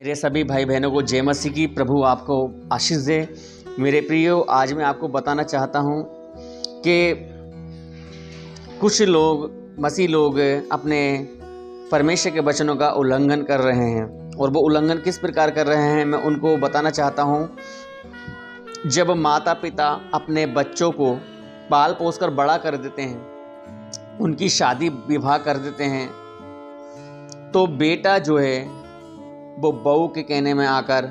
मेरे सभी भाई बहनों को जय मसीह की। प्रभु आपको आशीष दे। मेरे प्रियो, आज मैं आपको बताना चाहता हूँ कि कुछ लोग मसीह लोग अपने परमेश्वर के वचनों का उल्लंघन कर रहे हैं, और वो उल्लंघन किस प्रकार कर रहे हैं मैं उनको बताना चाहता हूँ। जब माता पिता अपने बच्चों को पाल पोस कर बड़ा कर देते हैं, उनकी शादी विवाह कर देते हैं, तो बेटा जो है वो बहू के कहने में आकर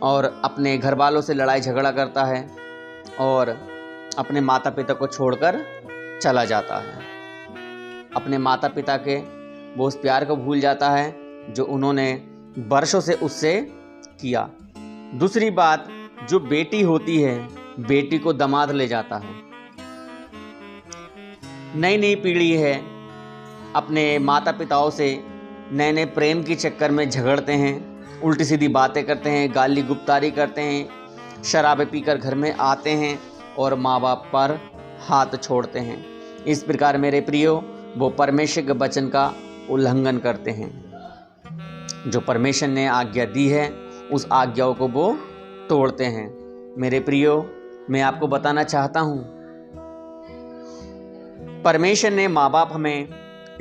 और अपने घर वालों से लड़ाई झगड़ा करता है और अपने माता पिता को छोड़कर चला जाता है। अपने माता पिता के वो उस प्यार को भूल जाता है जो उन्होंने वर्षों से उससे किया। दूसरी बात, जो बेटी होती है, बेटी को दामाद ले जाता है। नई नई पीढ़ी है, अपने माता पिताओं से नए नए प्रेम के चक्कर में झगड़ते हैं, उल्टी सीधी बातें करते हैं, गाली गुप्तारी करते हैं, शराबें पीकर घर में आते हैं और माँ बाप पर हाथ छोड़ते हैं। इस प्रकार मेरे प्रियो, वो परमेश्वर के वचन का उल्लंघन करते हैं। जो परमेश्वर ने आज्ञा दी है उस आज्ञाओं को वो तोड़ते हैं। मेरे प्रियो, मैं आपको बताना चाहता हूँ, परमेश्वर ने माँ बाप हमें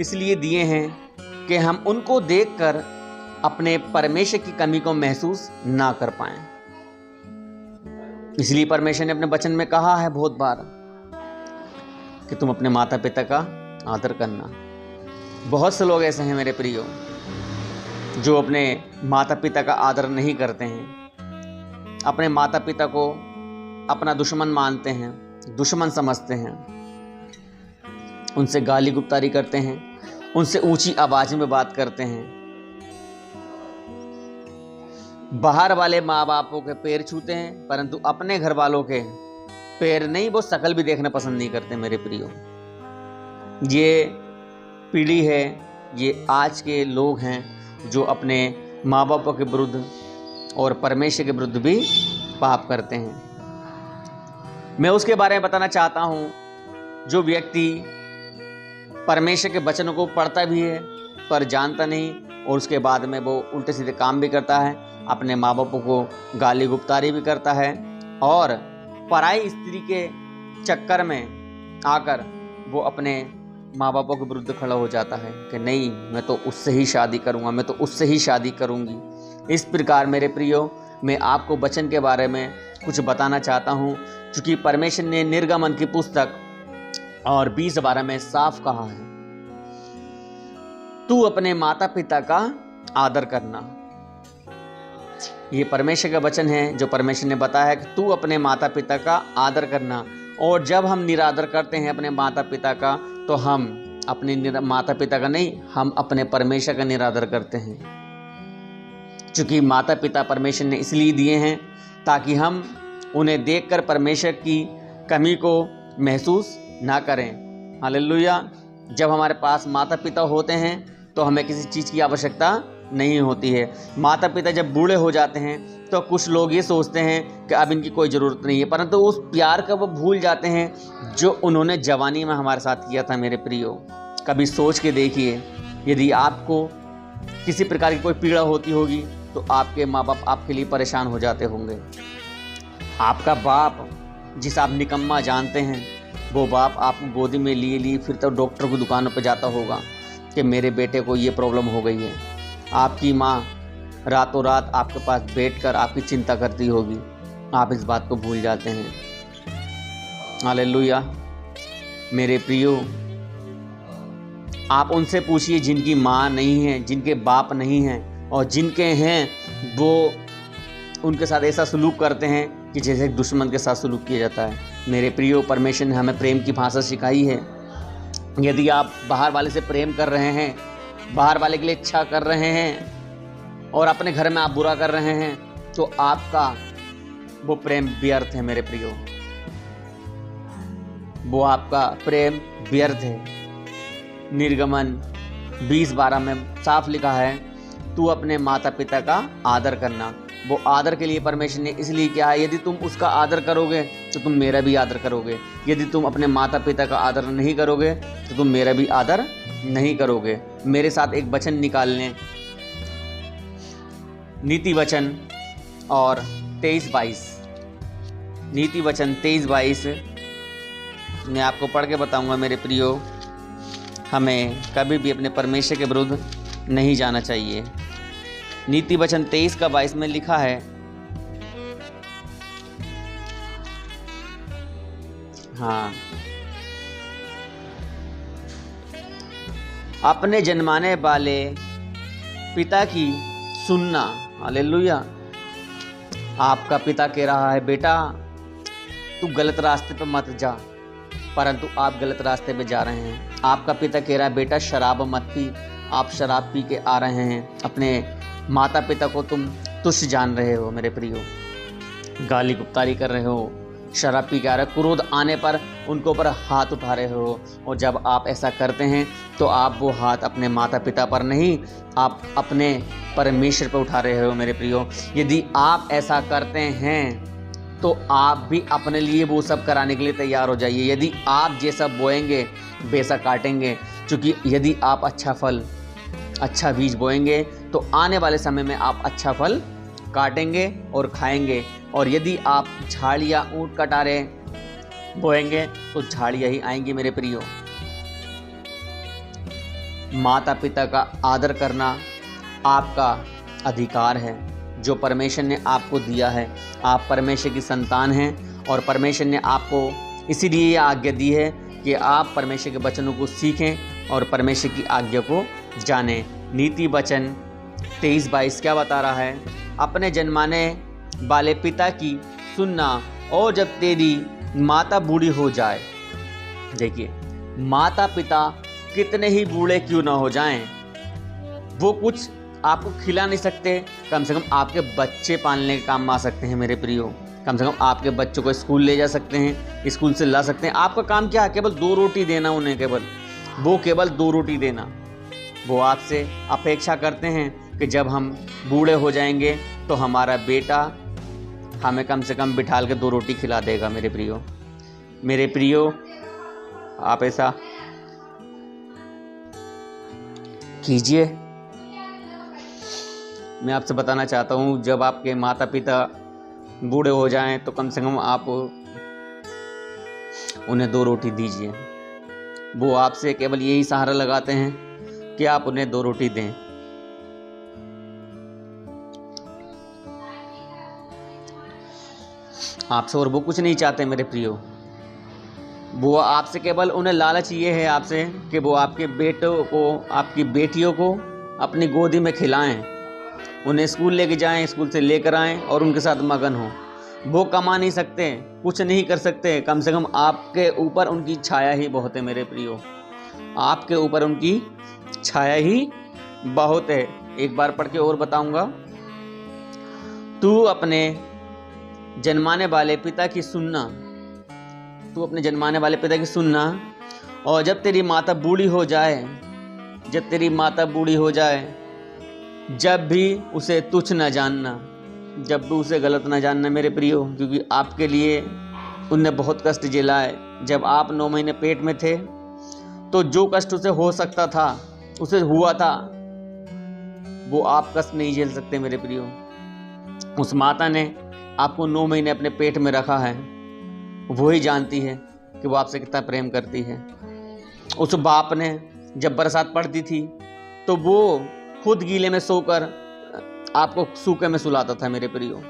इसलिए दिए हैं कि हम उनको देखकर अपने परमेश्वर की कमी को महसूस ना कर पाएं। इसलिए परमेश्वर ने अपने वचन में कहा है बहुत बार कि तुम अपने माता पिता का आदर करना। बहुत से लोग ऐसे हैं मेरे प्रियो जो अपने माता पिता का आदर नहीं करते हैं, अपने माता पिता को अपना दुश्मन मानते हैं, दुश्मन समझते हैं, उनसे गाली गुप्तारी करते हैं, उनसे ऊंची आवाज में बात करते हैं। बाहर वाले माँ बापों के पैर छूते हैं, परंतु अपने घर वालों के पैर नहीं, वो शकल भी देखना पसंद नहीं करते। मेरे प्रियो, ये पीढ़ी है, ये आज के लोग हैं जो अपने माँ बापों के विरुद्ध और परमेश्वर के विरुद्ध भी पाप करते हैं। मैं उसके बारे में बताना चाहता हूँ, जो व्यक्ति परमेश्वर के वचनों को पढ़ता भी है पर जानता नहीं, और उसके बाद में वो उल्टे सीधे काम भी करता है, अपने माँ बापों को गाली गुप्तारी भी करता है और पराई स्त्री के चक्कर में आकर वो अपने माँ बापों के विरुद्ध खड़ा हो जाता है कि नहीं, मैं तो उससे ही शादी करूँगा, मैं तो उससे ही शादी करूँगी। इस प्रकार मेरे प्रियो, मैं आपको वचन के बारे में कुछ बताना चाहता हूँ, क्योंकि परमेश्वर ने निर्गमन की पुस्तक और 20:12 में साफ कहा है, तू अपने माता पिता का आदर करना। ये परमेश्वर का वचन है जो परमेश्वर ने बताया है कि तू अपने माता पिता का आदर करना। और जब हम निरादर करते हैं अपने माता पिता का, तो हम अपने माता पिता का नहीं, हम अपने परमेश्वर का निरादर करते हैं। क्योंकि माता पिता परमेश्वर ने इसलिए दिए हैं ताकि हम उन्हें देखकर परमेश्वर की कमी को महसूस ना करें। हालेलुया। जब हमारे पास माता पिता होते हैं तो हमें किसी चीज़ की आवश्यकता नहीं होती है। माता पिता जब बूढ़े हो जाते हैं तो कुछ लोग ये सोचते हैं कि अब इनकी कोई ज़रूरत नहीं है, परंतु उस प्यार का वो भूल जाते हैं जो उन्होंने जवानी में हमारे साथ किया था। मेरे प्रियो, कभी सोच के देखिए, यदि आपको किसी प्रकार की कोई पीड़ा होती होगी तो आपके माँ बाप आपके लिए परेशान हो जाते होंगे। आपका बाप, जिस आप निकम्मा जानते हैं, वो बाप आपको गोदी में लिए फिर तो डॉक्टर की दुकानों पर जाता होगा कि मेरे बेटे को ये प्रॉब्लम हो गई है। आपकी माँ रातों रात आपके पास बैठकर आपकी चिंता करती होगी। आप इस बात को भूल जाते हैं। हालेलुया। मेरे प्रियो, आप उनसे पूछिए जिनकी माँ नहीं है, जिनके बाप नहीं हैं, और जिनके हैं वो उनके साथ ऐसा सलूक करते हैं कि जैसे एक दुश्मन के साथ सलूक किया जाता है। मेरे प्रियो, परमेश्वर ने हमें प्रेम की भाषा सिखाई है। यदि आप बाहर वाले से प्रेम कर रहे हैं, बाहर वाले के लिए इच्छा कर रहे हैं और अपने घर में आप बुरा कर रहे हैं, तो आपका वो प्रेम व्यर्थ है। मेरे प्रियो, वो आपका प्रेम व्यर्थ है। निर्गमन 20:12 में साफ लिखा है, तू अपने माता पिता का आदर करना। वो आदर के लिए परमेश्वर ने इसलिए किया है, यदि तुम उसका आदर करोगे तो तुम मेरा भी आदर करोगे। यदि तुम अपने माता पिता का आदर नहीं करोगे तो तुम मेरा भी आदर नहीं करोगे। मेरे साथ एक वचन निकाल लें, नीति वचन और 23-22। नीति वचन 23-22 मैं आपको पढ़ के बताऊंगा मेरे प्रियो। हमें कभी भी अपने परमेश्वर के विरुद्ध नहीं जाना चाहिए। नीति वचन 23-22 में लिखा है, हाँ, अपने जन्माने वाले पिता की सुनना। हालेलुया। आपका पिता कह रहा है, बेटा तू गलत रास्ते पर मत जा, परंतु आप गलत रास्ते पे जा रहे हैं। आपका पिता कह रहा है, बेटा शराब मत पी, आप शराब पी के आ रहे हैं। अपने माता पिता को तुम तुच्छ जान रहे हो मेरे प्रियो, गाली गुप्तारी कर रहे हो, शराब पी के आ रहे हो, क्रोध आने पर उनके ऊपर हाथ उठा रहे हो। और जब आप ऐसा करते हैं तो आप वो हाथ अपने माता पिता पर नहीं, आप अपने परमेश्वर पर उठा रहे हो मेरे प्रियो। यदि आप ऐसा करते हैं तो आप भी अपने लिए वो सब कराने के लिए तैयार हो जाइए। यदि आप ये सब बोएंगे वैसा काटेंगे, क्योंकि यदि आप अच्छा फल, अच्छा बीज बोएंगे तो आने वाले समय में आप अच्छा फल काटेंगे और खाएंगे। और यदि आप झाड़ियाँ, ऊँट कटारे बोएंगे तो झाड़ियाँ ही आएंगी मेरे प्रियो। माता पिता का आदर करना आपका अधिकार है जो परमेश्वर ने आपको दिया है। आप परमेश्वर की संतान हैं और परमेश्वर ने आपको इसीलिए यह आज्ञा दी है कि आप परमेश्वर के वचनों को सीखें और परमेश्वर की आज्ञा को जानें। नीति वचन 23-22 क्या बता रहा है? अपने जन्माने वाले पिता की सुनना, और जब तेरी माता बूढ़ी हो जाए। देखिए, माता पिता कितने ही बूढ़े क्यों ना हो जाएं, वो कुछ आपको खिला नहीं सकते, कम से कम आपके बच्चे पालने के काम आ सकते हैं मेरे प्रियो। कम से कम आपके बच्चों को स्कूल ले जा सकते हैं, स्कूल से ला सकते हैं। आपका काम क्या है? केवल 2 रोटी देना उन्हें, केवल 2 रोटी देना। वो आपसे अपेक्षा करते हैं कि जब हम बूढ़े हो जाएंगे तो हमारा बेटा हमें कम से कम बिठाल के 2 रोटी खिला देगा मेरे प्रियो। आप ऐसा कीजिए। मैं आपसे बताना चाहता हूँ, जब आपके माता पिता बूढ़े हो जाएं तो कम से कम आप उन्हें 2 रोटी दीजिए। वो आपसे केवल यही सहारा लगाते हैं कि आप उन्हें 2 रोटी दें। आपसे और वो कुछ नहीं चाहते मेरे प्रियो। वो आपसे केवल, उन्हें लालच ये है आपसे कि वो आपके बेटों को, आपकी बेटियों को अपनी गोदी में खिलाएं, उन्हें स्कूल लेके जाएं, स्कूल से लेकर आएं और उनके साथ मगन हो। वो कमा नहीं सकते, कुछ नहीं कर सकते, कम से कम आपके ऊपर उनकी छाया ही बहुत है मेरे प्रियो। आपके ऊपर उनकी छाया ही बहुत है। एक बार पढ़ के और बताऊंगा। तू अपने जन्माने वाले पिता की सुनना, और जब तेरी माता बूढ़ी हो जाए, जब भी उसे तुच्छ न जानना, जब भी उसे गलत न जानना मेरे प्रियो, क्योंकि आपके लिए उनने बहुत कष्ट झेला है। जब आप 9 महीने पेट में थे तो जो कष्ट उसे हो सकता था, उसे हुआ था, वो आप कष्ट नहीं झेल सकते मेरे प्रियो। उस माता ने आपको 9 महीने अपने पेट में रखा है, वो ही जानती है कि वो आपसे कितना प्रेम करती है। उस बाप ने जब बरसात पड़ती थी तो वो खुद गीले में सोकर आपको सूखे में सुलाता था मेरे प्रियो।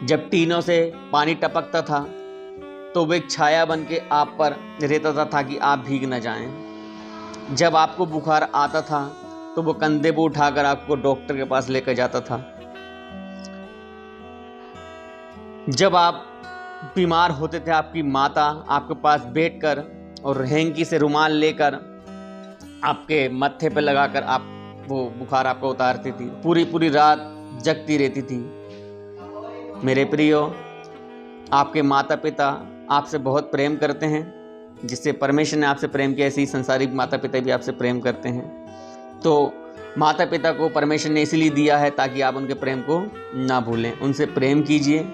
जब टीनों से पानी टपकता था तो वो एक छाया बन के आप पर रहता था ताकि आप भीग न जाएं। जब आपको बुखार आता था तो वो कंधे पर उठाकर आपको डॉक्टर के पास लेकर जाता था। जब आप बीमार होते थे, आपकी माता आपके पास बैठकर और हैंकी से रुमाल लेकर आपके मत्थे पे लगाकर आप वो बुखार आपको उतारती थी। पूरी रात जगती रहती थी मेरे प्रियो। आपके माता पिता आपसे बहुत प्रेम करते हैं, जिससे परमेश्वर ने आपसे प्रेम किया, ऐसे ही संसारिक माता पिता भी आपसे प्रेम करते हैं। तो माता पिता को परमेश्वर ने इसीलिए दिया है ताकि आप उनके प्रेम को ना भूलें। उनसे प्रेम कीजिए,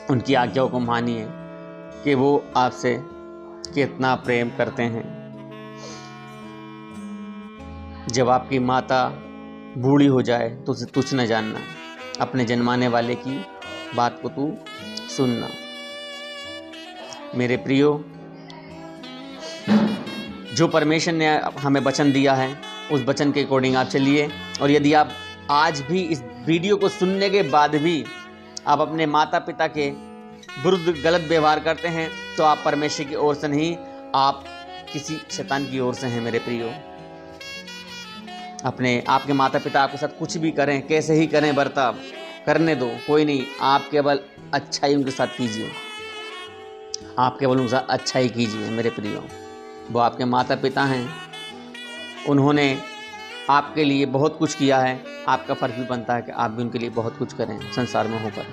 उनकी आज्ञाओं को मानिए कि वो आपसे कितना प्रेम करते हैं। जब आपकी माता बूढ़ी हो जाए तो उसे तुच्छ न जानना, अपने जन्माने वाले की बात को तू सुनना। मेरे प्रियो, जो परमेश्वर ने हमें वचन दिया है उस वचन के अकॉर्डिंग आप चलिए। और यदि आप आज भी इस वीडियो को सुनने के बाद भी आप अपने माता पिता के विरुद्ध गलत व्यवहार करते हैं तो आप परमेश्वर की ओर से नहीं, आप किसी शैतान की ओर से हैं। मेरे प्रियो, आपके माता पिता आपके साथ कुछ भी करें, कैसे ही करें बर्ताव, करने दो, कोई नहीं। आप केवल अच्छा ही उनके साथ कीजिए, आप केवल उनके साथ अच्छा ही कीजिए। मेरे प्रियो, वो आपके माता पिता हैं, उन्होंने आपके लिए बहुत कुछ किया है, आपका फर्ज भी बनता है कि आप भी उनके लिए बहुत कुछ करें संसार में होकर।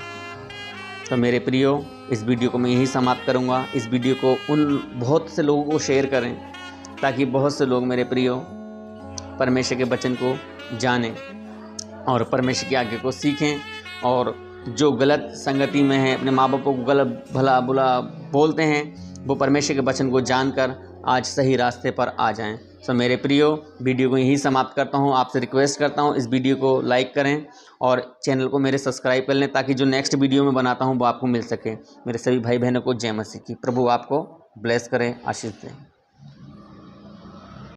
तो मेरे प्रियो, इस वीडियो को मैं यही समाप्त करूंगा। इस वीडियो को उन बहुत से लोगों को शेयर करें ताकि बहुत से लोग मेरे प्रियो परमेश्वर के वचन को जानें और परमेश्वर की आज्ञा को सीखें, और जो गलत संगति में है, अपने माँ बापों को गलत भला बुला बोलते हैं, वो परमेश्वर के वचन को जानकर आज सही रास्ते पर आ जाएं। तो मेरे प्रियो, वीडियो को यहीं समाप्त करता हूं। आपसे रिक्वेस्ट करता हूं इस वीडियो को लाइक करें और चैनल को मेरे सब्सक्राइब कर लें ताकि जो नेक्स्ट वीडियो में बनाता हूं वो आपको मिल सके। मेरे सभी भाई बहनों को जय मसीह की। प्रभु आपको ब्लेस करें, आशीष दें।